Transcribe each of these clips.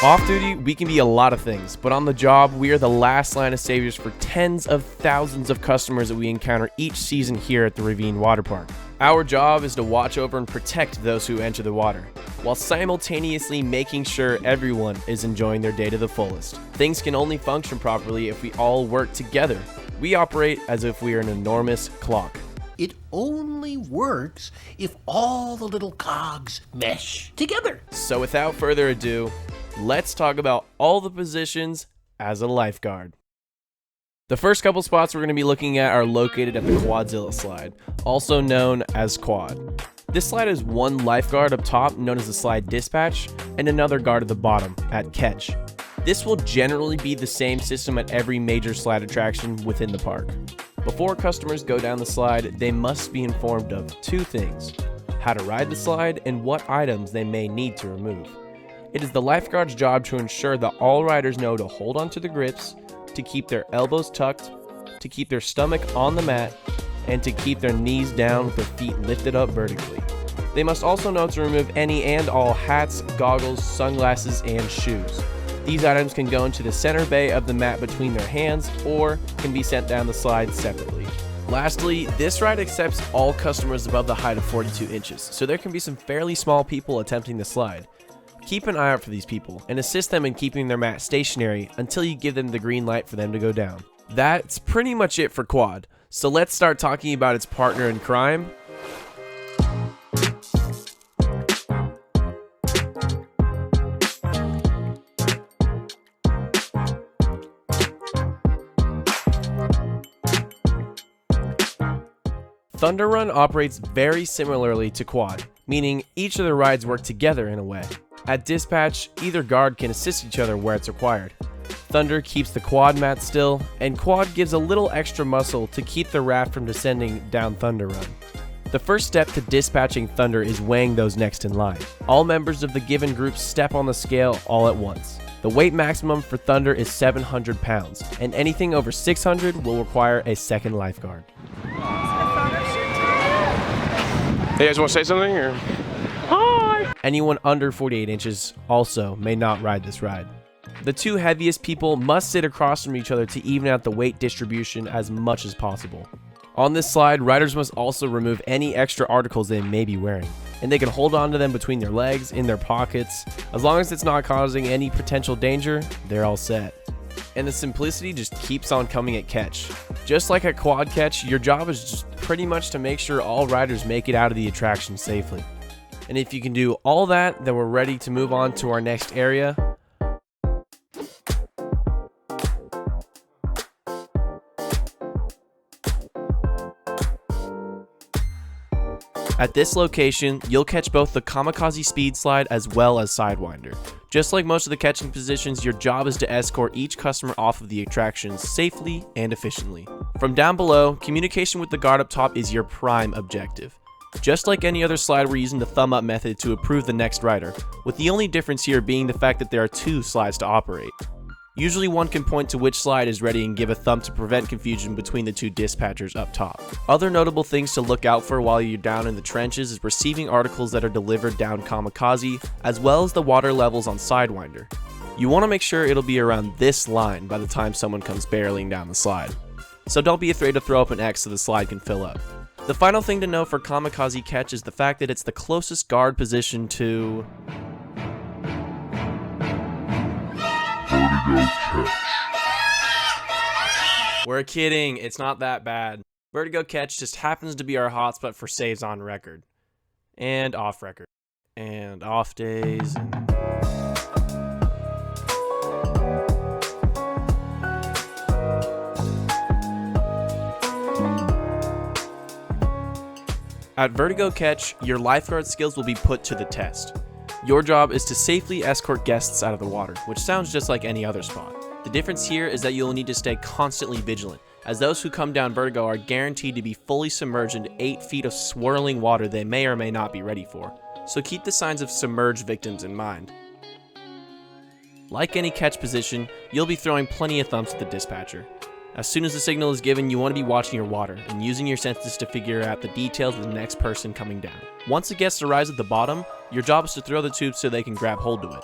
Off duty, we can be a lot of things, but on the job, we are the last line of saviors for tens of thousands of customers that we encounter each season here at the Ravine Water Park. Our job is to watch over and protect those who enter the water, while simultaneously making sure everyone is enjoying their day to the fullest. Things can only function properly if we all work together. We operate as if we are an enormous clock. It only works if all the little cogs mesh together. So without further ado, let's talk about all the positions as a lifeguard. The first couple spots we're going to be looking at are located at the Quadzilla slide, also known as Quad. This slide has one lifeguard up top, known as the slide dispatch, and another guard at the bottom, at catch. This will generally be the same system at every major slide attraction within the park. Before customers go down the slide, they must be informed of two things: how to ride the slide and what items they may need to remove. It is the lifeguard's job to ensure that all riders know to hold onto the grips, to keep their elbows tucked, to keep their stomach on the mat, and to keep their knees down with their feet lifted up vertically. They must also know to remove any and all hats, goggles, sunglasses, and shoes. These items can go into the center bay of the mat between their hands or can be sent down the slide separately. Lastly, this ride accepts all customers above the height of 42 inches, so there can be some fairly small people attempting the slide. Keep an eye out for these people and assist them in keeping their mat stationary until you give them the green light for them to go down. That's pretty much it for Quad, so let's start talking about its partner in crime, Thunder Run operates very similarly to Quad, meaning each of the rides work together in a way. At dispatch, either guard can assist each other where it's required. Thunder keeps the quad mat still, and Quad gives a little extra muscle to keep the raft from descending down Thunder Run. The first step to dispatching Thunder is weighing those next in line. All members of the given group step on the scale all at once. The weight maximum for Thunder is 700 pounds, and anything over 600 will require a second lifeguard. Hey, you guys want to say something? Or? Hi! Anyone under 48 inches also may not ride this ride. The two heaviest people must sit across from each other to even out the weight distribution as much as possible. On this slide, riders must also remove any extra articles they may be wearing, and they can hold on to them between their legs, in their pockets. As long as it's not causing any potential danger, they're all set. And the simplicity just keeps on coming at catch. Just like at Quad Catch, your job is just pretty much to make sure all riders make it out of the attraction safely. And if you can do all that, then we're ready to move on to our next area. At this location, you'll catch both the Kamikaze Speed Slide as well as Sidewinder. Just like most of the catching positions, your job is to escort each customer off of the attraction safely and efficiently. From down below, communication with the guard up top is your prime objective. Just like any other slide, we're using the thumb up method to approve the next rider, with the only difference here being the fact that there are two slides to operate. Usually one can point to which slide is ready and give a thumb to prevent confusion between the two dispatchers up top. Other notable things to look out for while you're down in the trenches is receiving articles that are delivered down Kamikaze, as well as the water levels on Sidewinder. You want to make sure it'll be around this line by the time someone comes barreling down the slide. So don't be afraid to throw up an X so the slide can fill up. The final thing to know for Kamikaze Catch is the fact that it's the closest guard position to... We're kidding, it's not that bad. Vertigo Catch just happens to be our hotspot for saves on record. And off record. And off days. At Vertigo Catch, your lifeguard skills will be put to the test. Your job is to safely escort guests out of the water, which sounds just like any other spot. The difference here is that you'll need to stay constantly vigilant, as those who come down Vertigo are guaranteed to be fully submerged into 8 feet of swirling water they may or may not be ready for, so keep the signs of submerged victims in mind. Like any catch position, you'll be throwing plenty of thumbs at the dispatcher. As soon as the signal is given, you want to be watching your water and using your senses to figure out the details of the next person coming down. Once a guest arrives at the bottom, your job is to throw the tube so they can grab hold to it.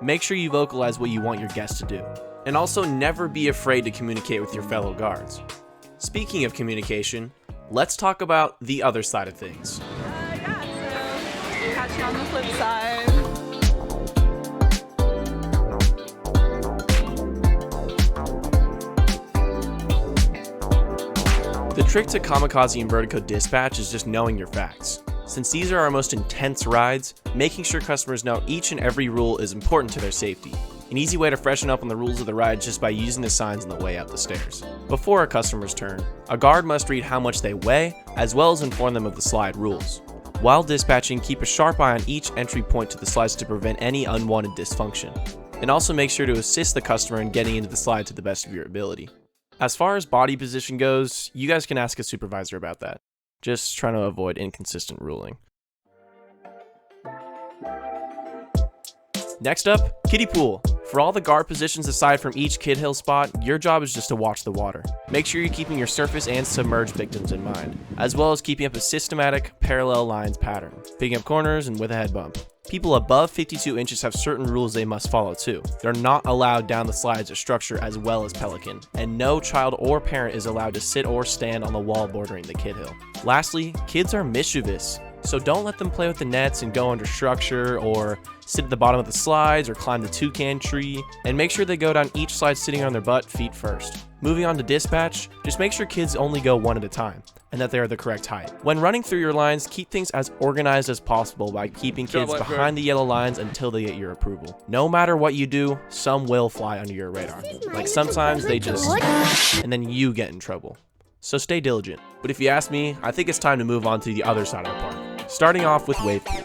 make sure you vocalize what you want your guests to do. And also never be afraid to communicate with your fellow guards. Speaking of communication, let's talk about the other side of things. So catch you on the flip side. The trick to kamikaze and vertigo dispatch is just knowing your facts. Since these are our most intense rides, making sure customers know each and every rule is important to their safety. An easy way to freshen up on the rules of the ride is just by using the signs on the way up the stairs. Before a customer's turn, a guard must read how much they weigh, as well as inform them of the slide rules. While dispatching, keep a sharp eye on each entry point to the slides to prevent any unwanted dysfunction. And also make sure to assist the customer in getting into the slide to the best of your ability. As far as body position goes, you guys can ask a supervisor about that. Just trying to avoid inconsistent ruling. Next up, kiddie pool. For all the guard positions aside from each kid hill spot, your job is just to watch the water. Make sure you're keeping your surface and submerged victims in mind, as well as keeping up a systematic parallel lines pattern, picking up corners and with a head bump. People above 52 inches have certain rules they must follow too. They're not allowed down the slides or structure as well as Pelican, and no child or parent is allowed to sit or stand on the wall bordering the kid hill. Lastly, kids are mischievous, so don't let them play with the nets and go under structure or sit at the bottom of the slides or climb the toucan tree, and make sure they go down each slide sitting on their butt feet first. Moving on to dispatch, just make sure kids only go one at a time and that they are the correct height. When running through your lines, keep things as organized as possible by keeping kids behind the yellow lines until they get your approval. No matter what you do, some will fly under your radar. Like sometimes they just, and then you get in trouble. So stay diligent. But if you ask me, I think it's time to move on to the other side of the park. Starting off with wave pool.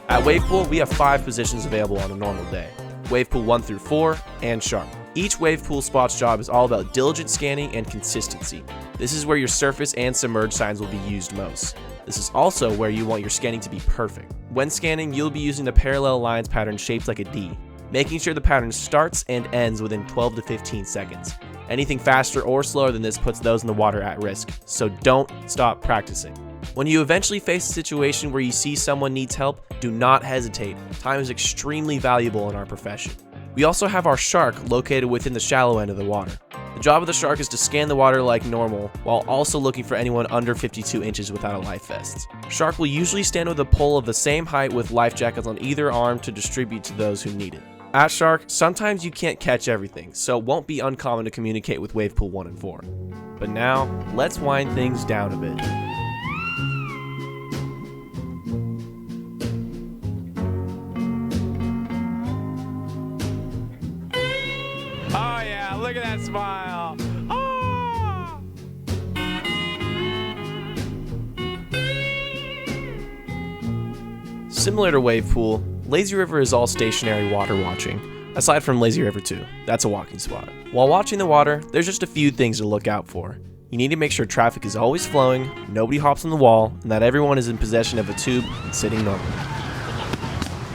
At wave pool, we have 5 positions available on a normal day. Wave pool 1 through 4 and sharp. Each wave pool spot's job is all about diligent scanning and consistency. This is where your surface and submerged signs will be used most. This is also where you want your scanning to be perfect. When scanning, you'll be using the parallel lines pattern shaped like a D, making sure the pattern starts and ends within 12 to 15 seconds. Anything faster or slower than this puts those in the water at risk, so don't stop practicing. When you eventually face a situation where you see someone needs help, do not hesitate. Time is extremely valuable in our profession. We also have our shark located within the shallow end of the water. The job of the shark is to scan the water like normal, while also looking for anyone under 52 inches without a life vest. Shark will usually stand with a pole of the same height with life jackets on either arm to distribute to those who need it. At Shark, sometimes you can't catch everything, so it won't be uncommon to communicate with Wave Pool 1 and 4. But now, let's wind things down a bit. Oh yeah, look at that smile. Oh! Similar to Wave Pool, Lazy River is all stationary water watching, aside from Lazy River 2, that's a walking spot. While watching the water, there's just a few things to look out for. You need to make sure traffic is always flowing, nobody hops on the wall, and that everyone is in possession of a tube and sitting normally.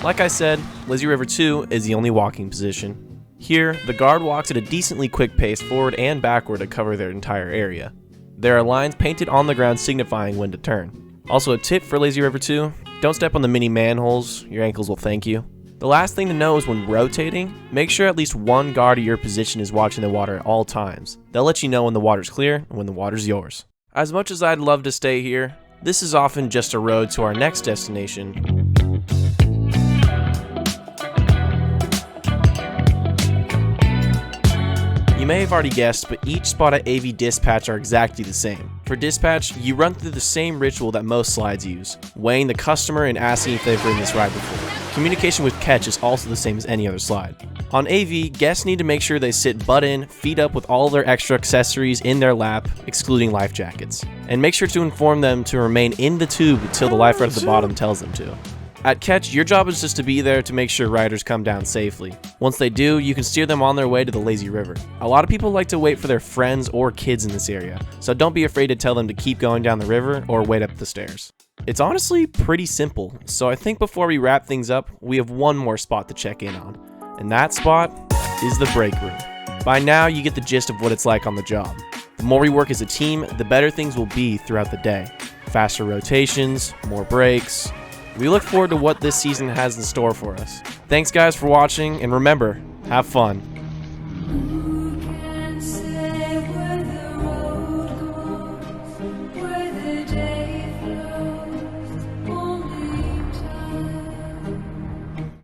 Like I said, Lazy River 2 is the only walking position. Here, the guard walks at a decently quick pace forward and backward to cover their entire area. There are lines painted on the ground signifying when to turn. Also a tip for Lazy River 2, don't step on the mini manholes, your ankles will thank you. The last thing to know is when rotating, make sure at least one guard at your position is watching the water at all times. They'll let you know when the water's clear and when the water's yours. As much as I'd love to stay here, this is often just a road to our next destination. You may have already guessed, but each spot at AV Dispatch are exactly the same. For dispatch, you run through the same ritual that most slides use, weighing the customer and asking if they've ridden this ride before. Communication with catch is also the same as any other slide. On AV, guests need to make sure they sit butt in, feet up with all their extra accessories in their lap, excluding life jackets. And make sure to inform them to remain in the tube until the lifeguard at the bottom tells them to. At Catch, your job is just to be there to make sure riders come down safely. Once they do, you can steer them on their way to the Lazy River. A lot of people like to wait for their friends or kids in this area, so don't be afraid to tell them to keep going down the river or wait up the stairs. It's honestly pretty simple, so I think before we wrap things up, we have one more spot to check in on, and that spot is the break room. By now, you get the gist of what it's like on the job. The more we work as a team, the better things will be throughout the day. Faster rotations, more breaks, We look forward to what this season has in store for us. Thanks guys for watching, and remember, have fun.